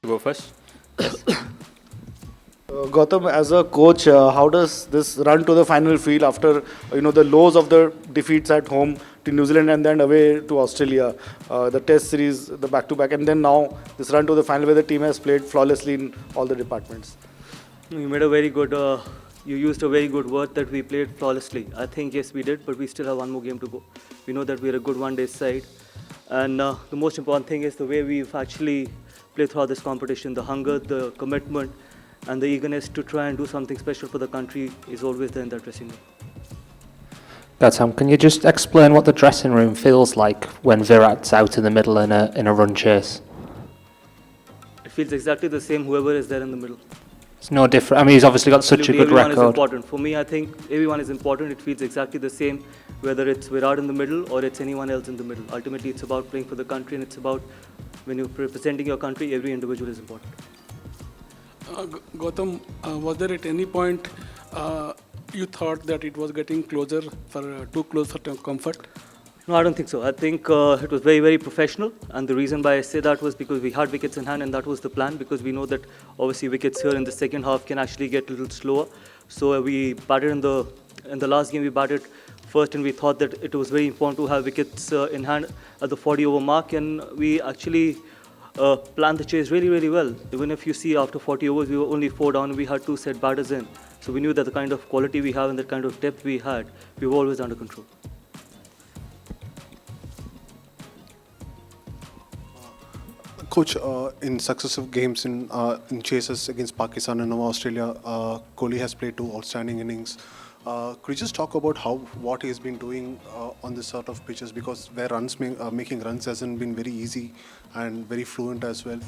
Go first. Yes. Gautam, as a coach, how does this run to the final feel after the lows of the defeats at home to New Zealand and then away to Australia, the Test series, the back-to-back, and then now this run to the final where the team has played flawlessly in all the departments. You made a very good. You used a very good word that we played flawlessly. I think yes, we did, but we still have one more game to go. We know that we're a good one-day side, and the most important thing is the way we've actually played throughout this competition. The hunger, the commitment, and the eagerness to try and do something special for the country is always there in that dressing room. Gautam, can you just explain what the dressing room feels like when Virat's out in the middle in a run chase? It feels exactly the same. Whoever is there in the middle. It's no different. I mean, he's obviously got such a Absolutely, good everyone is record. important. For me, I think everyone is important. It feels exactly the same, whether it's Virat in the middle or it's anyone else in the middle. Ultimately, it's about playing for the country, and it's about when you're representing your country, every individual is important. Gautam, was there at any point you thought that it was getting closer for too close for comfort? No, I don't think so. I think it was very, very professional, and the reason why I say that was because we had wickets in hand, and that was the plan, because we know that obviously wickets here in the second half can actually get a little slower. So we batted in the last game, we batted first, and we thought that it was very important to have wickets in hand at the 40-over mark, and we actually planned the chase really, really well. Even if you see after 40 overs, we were only 4 down, we had 2 set batters in. So we knew that the kind of quality we have and the kind of depth we had, we were always under control. Coach, in successive games in chases against Pakistan and now Australia, Kohli has played 2 outstanding innings. Could you just talk about what he's been doing on this sort of pitches? Because where making runs hasn't been very easy and very fluent as well,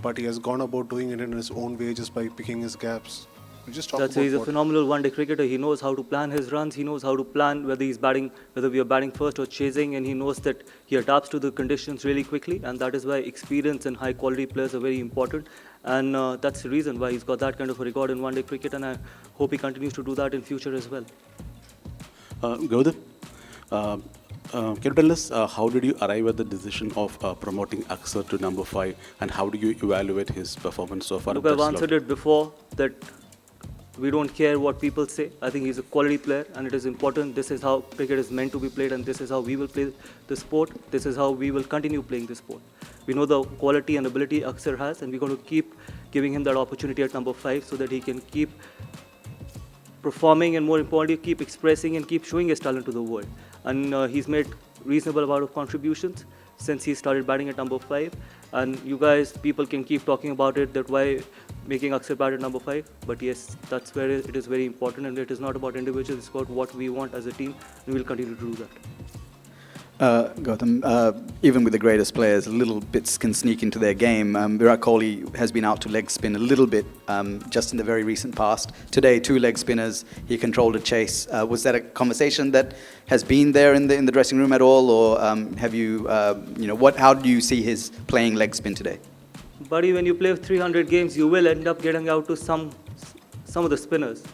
but he has gone about doing it in his own way just by picking his gaps. Could you just talk about He's a phenomenal one-day cricketer. He knows how to plan his runs. He knows how to plan whether we are batting first or chasing, and he knows that he adapts to the conditions really quickly, and that is why experience and high-quality players are very important. And that's the reason why he's got that kind of a record in one-day cricket, and I hope he continues to do that in future as well. Gautam, can you tell us how did you arrive at the decision of promoting Axar to number 5, and how do you evaluate his performance so far? Look, I've answered it before that we don't care what people say. I think he's a quality player, and it is important. This is how cricket is meant to be played, and this is how we will play the sport. This is how we will continue playing the sport. We know the quality and ability Axar has, and we're going to keep giving him that opportunity at number 5 so that he can keep performing and, more importantly, keep expressing and keep showing his talent to the world. And he's made reasonable amount of contributions since he started batting at number 5. And you guys, people can keep talking about it, that why making Axar bat at number 5. But yes, that's where it is very important, and it is not about individuals, it's about what we want as a team, and we'll continue to do that. Gautam, even with the greatest players, little bits can sneak into their game. Virat Kohli has been out to leg spin a little bit just in the very recent past. Today, 2 leg spinners, he controlled a chase. Was that a conversation that has been there in the dressing room at all, or have you, how do you see his playing leg spin today? Buddy, when you play 300 games, you will end up getting out to some of the spinners.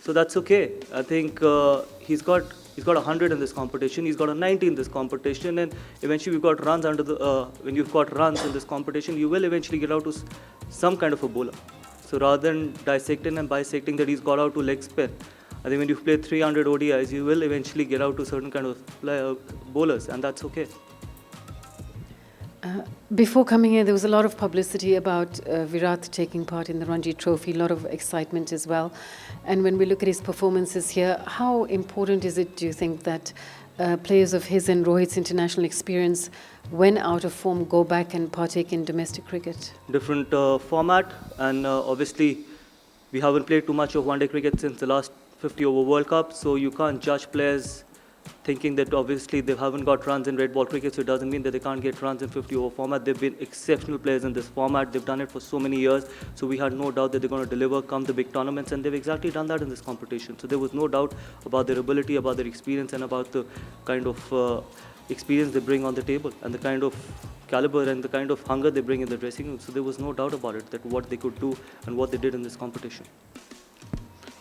So that's okay. I think he's got 100 in this competition. He's got a 90 in this competition, and eventually we've got runs when you've got runs in this competition, you will eventually get out to some kind of a bowler. So rather than dissecting and bisecting that he's got out to leg spin, I think when you've played 300 ODIs, you will eventually get out to certain kind of bowlers, and that's okay. Before coming here, there was a lot of publicity about Virat taking part in the Ranji Trophy, a lot of excitement as well. And when we look at his performances here, how important is it, do you think, that players of his and Rohit's international experience, when out of form, go back and partake in domestic cricket? Different format, and obviously we haven't played too much of one-day cricket since the last 50-over World Cup, so you can't judge players thinking that obviously they haven't got runs in red ball cricket, so it doesn't mean that they can't get runs in 50-over format. They've been exceptional players in this format. They've done it for so many years, so we had no doubt that they're going to deliver come the big tournaments, and they've exactly done that in this competition. So there was no doubt about their ability, about their experience, and about the kind of experience they bring on the table, and the kind of caliber and the kind of hunger they bring in the dressing room. So there was no doubt about it, that what they could do and what they did in this competition.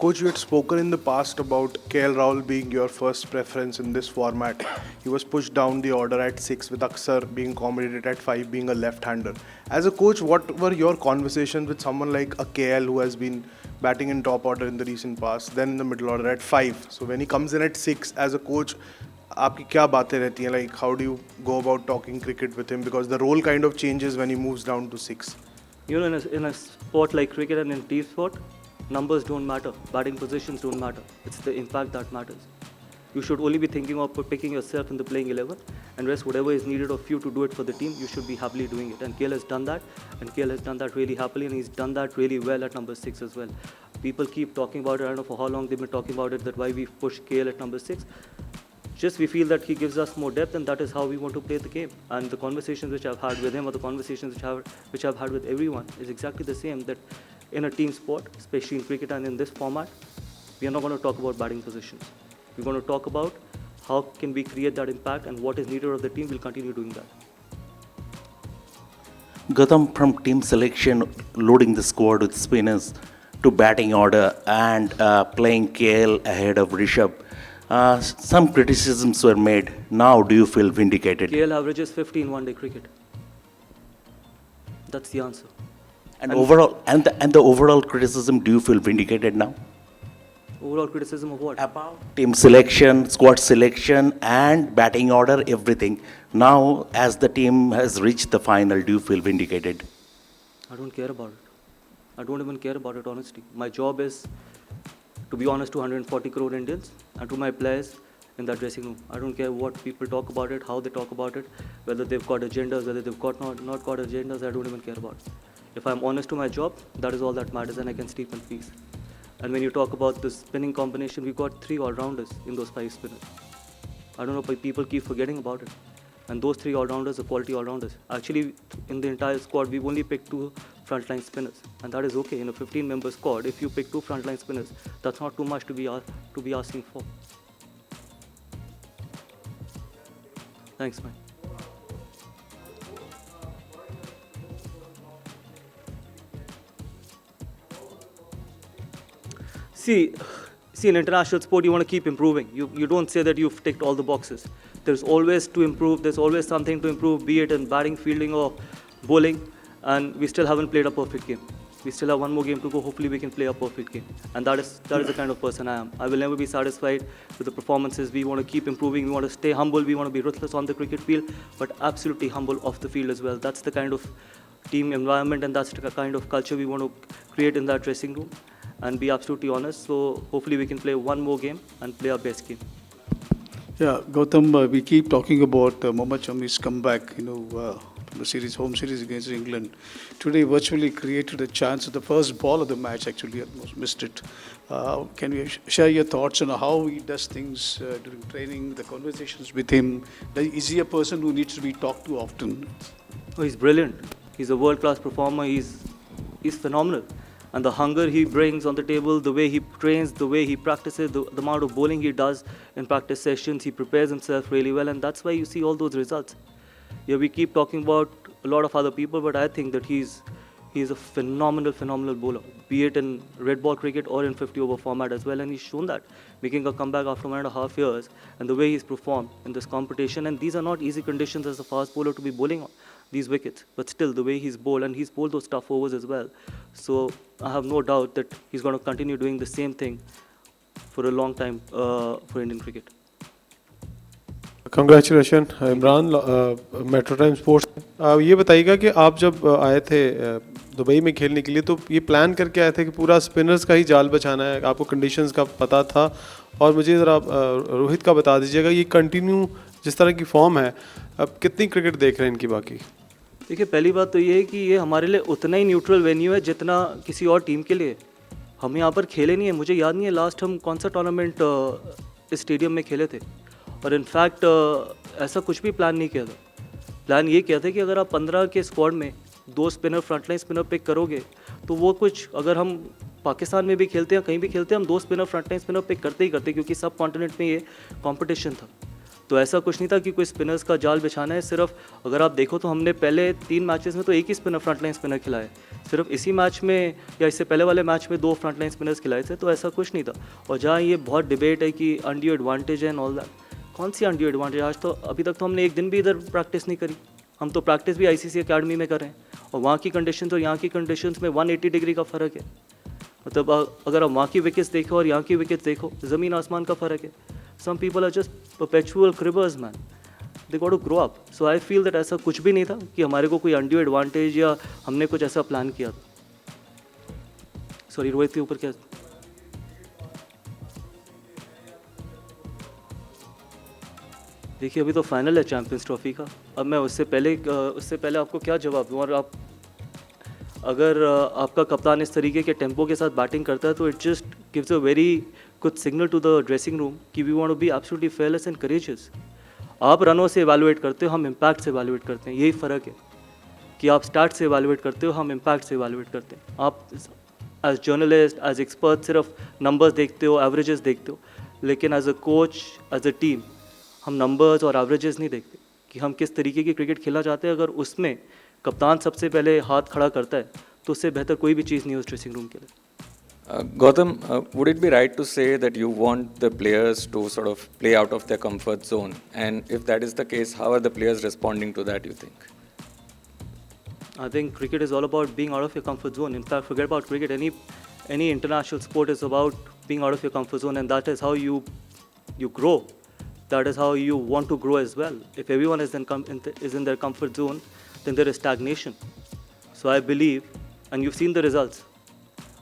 Coach, you had spoken in the past about KL Rahul being your first preference in this format. He was pushed down the order at 6 with Aksar being accommodated at 5 being a left-hander. As a coach, what were your conversations with someone like a KL who has been batting in top order in the recent past, then in the middle order at 5? So when he comes in at 6, as a coach, आपकी क्या बातें रहती हैं? Like, how do you go about talking cricket with him? Because the role kind of changes when he moves down to 6. You know, in a sport like cricket and in team sport, numbers don't matter, batting positions don't matter. It's the impact that matters. You should only be thinking of picking yourself in the playing 11, and rest whatever is needed of you to do it for the team, you should be happily doing it. And KL has done that, and KL has done that really happily, and he's done that really well at number 6 as well. People keep talking about it. I don't know for how long they've been talking about it, that why we push KL at number 6. Just we feel that he gives us more depth, and that is how we want to play the game. And the conversations which I've had with him, or the conversations which I've had with everyone, is exactly the same. That in a team sport, especially in cricket and in this format, we are not going to talk about batting positions. We're going to talk about how can we create that impact, and what is needed of the team. We'll continue doing that. Gautam, from team selection, loading the squad with spinners, to batting order and playing KL ahead of Rishabh, some criticisms were made. Now, do you feel vindicated? KL averages 50 in one-day cricket. That's the answer. And overall, and the overall criticism, do you feel vindicated now? Overall criticism of what? About team selection, squad selection, and batting order, everything. Now, as the team has reached the final, do you feel vindicated? I don't care about it. I don't even care about it, honestly. My job is to be honest to 140 crore Indians and to my players in that dressing room. I don't care what people talk about it, how they talk about it, whether they've got agendas, whether they've got not got agendas. I don't even care about it. If I'm honest to my job, that is all that matters, and I can sleep in peace. And when you talk about the spinning combination, we've got 3 all-rounders in those 5 spinners. I don't know why people keep forgetting about it. And those 3 all-rounders are quality all-rounders. Actually, in the entire squad, we've only picked 2 frontline spinners. And that is okay. In a 15-member squad, if you pick 2 frontline spinners, that's not too much to be asking for. Thanks, man. See, in international sport, you want to keep improving. You don't say that you've ticked all the boxes. There's always to improve. There's always something to improve, be it in batting, fielding, or bowling. And we still haven't played a perfect game. We still have one more game to go. Hopefully, we can play a perfect game. And that is the kind of person I am. I will never be satisfied with the performances. We want to keep improving. We want to stay humble. We want to be ruthless on the cricket field, but absolutely humble off the field as well. That's the kind of team environment, and that's the kind of culture we want to create in that dressing room. And be absolutely honest. So hopefully we can play one more game and play our best game. Yeah, Gautam, we keep talking about Mohammad Shami's comeback, from the home series against England. Today virtually created a chance at the first ball of the match, actually almost missed it. Can you share your thoughts on how he does things during training, the conversations with him? Is he a person who needs to be talked to often? Oh, he's brilliant. He's a world-class performer. He's phenomenal. And the hunger he brings on the table, the way he trains, the way he practices, the amount of bowling he does in practice sessions, he prepares himself really well, and that's why you see all those results. Yeah, we keep talking about a lot of other people, but I think that he's a phenomenal bowler, be it in red ball cricket or in 50-over format as well, and he's shown that, making a comeback after 1.5 years, and the way he's performed in this competition. And these are not easy conditions as a fast bowler to be bowling on these wickets, but still the way he's bowled, and he's bowled those tough overs as well. So I have no doubt that he's going to continue doing the same thing for a long time for Indian cricket. Congratulation Imran metro time sports ये बताइएगा कि आप जब आए थे Dubai में खेलने के लिए तो ये प्लान करके आए थे कि पूरा स्पिनर्स का ही जाल बचाना है, आपको कंडीशंस का पता था? और मुझे ज़रा रोहित का बता दीजिएगा, ये कंटिन्यू जिस तरह की फॉर्म है, अब कितनी क्रिकेट देख रहे हैं इनकी? बाकी देखिए, पहली बात तो ये है कि ये हमारे लिए उतना ही न्यूट्रल वेन्यू है जितना किसी और टीम के लिए। हम यहाँ पर खेले नहीं है, मुझे याद नहीं है लास्ट हम कौन सा टूर्नामेंट इस स्टेडियम में खेले थे। और इनफैक्ट ऐसा कुछ भी प्लान नहीं किया था। प्लान ये किया था कि अगर आप 15 के स्क्वाड में 2 स्पिनर फ्रंटलाइन स्पिनर पिक करोगे तो वो कुछ, अगर हम पाकिस्तान में भी खेलते हैं, कहीं भी खेलते हैं, हम 2 स्पिनर फ्रंटलाइन स्पिनर पिक करते ही करते, क्योंकि सब कॉन्टिनेंट में ये कॉम्पिटिशन था। तो ऐसा कुछ नहीं था कि कोई स्पिनर्स का जाल बिछाना है। सिर्फ अगर आप देखो तो हमने पहले 3 मैचेस में तो एक ही स्पिनर फ्रंटलाइन स्पिनर खिलाए, सिर्फ इसी मैच में या इससे पहले वाले मैच में 2 फ्रंटलाइन स्पिनर्स खिलाए थे, तो ऐसा कुछ नहीं था। और जहाँ ये बहुत डिबेट है कि undue advantage and all that, कौन सी अनड्यू एडवांटेज? आज तो अभी तक तो हमने एक दिन भी इधर प्रैक्टिस नहीं करी। हम तो प्रैक्टिस भी आईसीसी अकेडमी में कर रहे हैं, और वहाँ की कंडीशन और यहाँ की कंडीशंस में 180 डिग्री का फ़र्क है। मतलब अगर आप वहाँ की विकेट्स देखो और यहाँ की विकेट्स देखो, ज़मीन आसमान का फ़र्क है। Some people are just perpetual cribbers man, they got to grow up. So I feel that ऐसा कुछ भी नहीं था कि हमारे को कोई अनड्यू एडवांटेज या हमने कुछ ऐसा प्लान किया था। सॉरी, रोहित के ऊपर क्या? देखिए, अभी तो फाइनल है चैम्पियंस ट्रॉफी का। अब मैं उससे पहले आपको क्या जवाब दूँ? और आप अगर आपका कप्तान इस तरीके के टेम्पो के साथ बैटिंग करता है तो it just gives a very good signal to the dressing room कि we want to be absolutely fearless and courageous. आप रनों से इवैल्यूएट करते हो, हम इम्पैक्ट से इवैल्यूएट करते हैं। यही फ़र्क है कि आप स्टार्ट से इवैल्यूएट करते हो, हम इम्पैक्ट से इवैल्यूएट करते हैं। आप एज जर्नलिस्ट, एज एक्सपर्ट सिर्फ नंबर्स देखते हो, एवरेजेस देखते हो, लेकिन as a coach, as a team, हम नंबर्स और एवरेजेस नहीं देखते कि हम किस तरीके की क्रिकेट खेलना चाहते हैं। अगर उसमें कप्तान सबसे पहले हाथ खड़ा करता है तो उससे बेहतर कोई भी चीज़ नहीं है उस ड्रेसिंग रूम के लिए। Gautam, would it be right to say that you want the players to sort of play out of their comfort zone? And if that is the case, how are the players responding to that, you think? I think cricket is all about being out of your comfort zone. In fact, forget about cricket. Any international sport is about being out of your comfort zone, and that is how you grow. That is how you want to grow as well. If everyone is in their comfort zone, then there is stagnation. So I believe, and you've seen the results.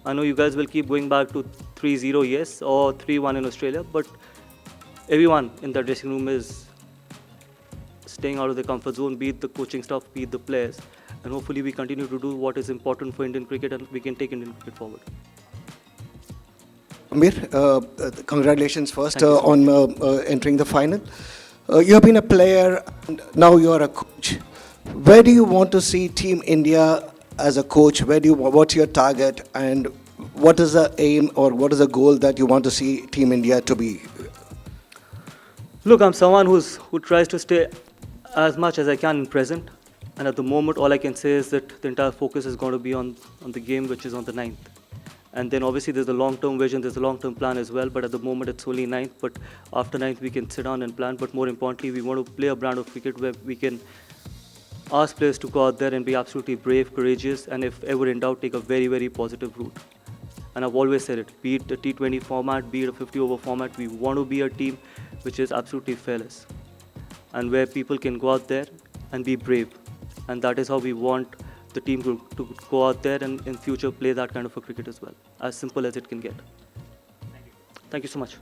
I know you guys will keep going back to 3-0, yes, or 3-1 in Australia, but everyone in the dressing room is staying out of their comfort zone, be it the coaching staff, be it the players, and hopefully we continue to do what is important for Indian cricket and we can take Indian cricket forward. Amir, congratulations first Thank you so on entering the final. You have been a player, and now you are a coach. Where do you want to see Team India as a coach? What's your target, and what is the aim or what is the goal that you want to see Team India to be? Look, I'm someone who tries to stay as much as I can in present, and at the moment all I can say is that the entire focus is going to be on the game which is on the 9th. And then obviously there's a long-term vision, there's a long-term plan as well, but at the moment it's only 9th, but after 9th we can sit down and plan. But more importantly, we want to play a brand of cricket where we can ask players to go out there and be absolutely brave, courageous, and if ever in doubt, take a very, very positive route. And I've always said it, be it a T20 format, be it a 50-over format, we want to be a team which is absolutely fearless and where people can go out there and be brave. And that is how we want the team to go out there and in future play that kind of a cricket as well. As simple as it can get. Thank you so much.